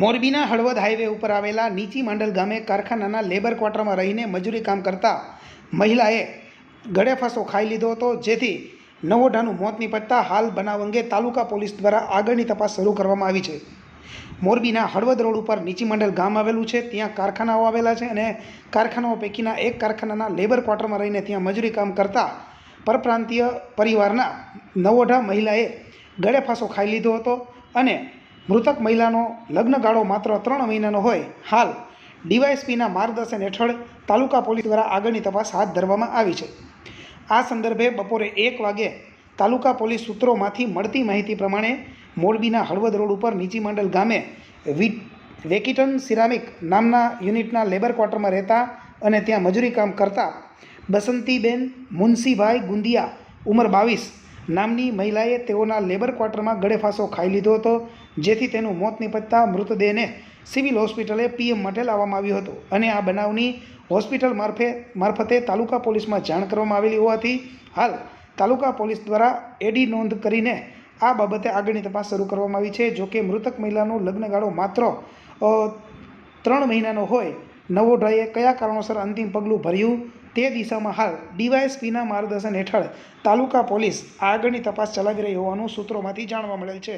મોરબીના હળવદ હાઈવે ઉપર આવેલા નીચી માંડલ ગામે કારખાનાના લેબર ક્વાર્ટરમાં રહીને મજૂરી કામ કરતા મહિલાએ ગળે ફાંસો ખાઈ લીધો હતો, જેથી નવોઢાનું મોત નીપજતા હાલ બનાવ અંગે તાલુકા પોલીસ દ્વારા આગળની તપાસ શરૂ કરવામાં આવી છે। મોરબીના હળવદ રોડ ઉપર નીચી માંડલ ગામ આવેલું છે, ત્યાં કારખાનાઓ આવેલા છે અને કારખાનાઓ પૈકીના એક કારખાનાના લેબર ક્વાર્ટરમાં રહીને ત્યાં મજૂરી કામ કરતા પરપ્રાંતીય પરિવારના નવોઢા મહિલાએ ગળે ફાંસો ખાઈ લીધો હતો અને મૃતક મહિલાનો લગ્નગાળો માત્ર 3 મહિનાનો હોય। હાલ ડીવાયએસપીના માર્ગદર્શન હેઠળ તાલુકા પોલીસ દ્વારા આગળની તપાસ હાથ ધરવામાં આવી છે। આ સંદર્ભે બપોરે 1 વાગે તાલુકા પોલીસ સૂત્રોમાંથી મળતી માહિતી પ્રમાણે મોરબીના હળવદ રોડ ઉપર નીચી માંડલ ગામે વેકિટન સિરામિક નામના યુનિટના લેબર ક્વાર્ટરમાં રહેતા અને ત્યાં મજૂરી કામ કરતા બસંતીબેન મુનશીભાઈ ગુંદિયા ઉંમર 22 નામની મહિલાએ તેઓના લેબર ક્વાર્ટરમાં ગળે ફાંસો ખાઈ લીધો હતો, જેથી તેનું મોત નીપજતા મૃતદેહને સિવિલ હોસ્પિટલે પીએમ માટે લાવવામાં આવ્યો હતો અને આ બનાવની હોસ્પિટલ મારફતે તાલુકા પોલીસમાં જાણ કરવામાં આવેલી હોવાથી હાલ તાલુકા પોલીસ દ્વારા એડી નોંધ કરીને આ બાબતે આગળની તપાસ શરૂ કરવામાં આવી છે। જોકે મૃતક મહિલાનો લગ્નગાળો માત્ર 3 મહિનાનો હોય, નવોઢાએ કયા કારણોસર અંતિમ પગલું ભર્યું તે દિશામાં હાલ ડીવાયએસપીના માર્ગદર્શન હેઠળ તાલુકા પોલીસ આગળની તપાસ ચલાવી રહી હોવાનું સૂત્રોમાંથી જાણવા મળેલ છે।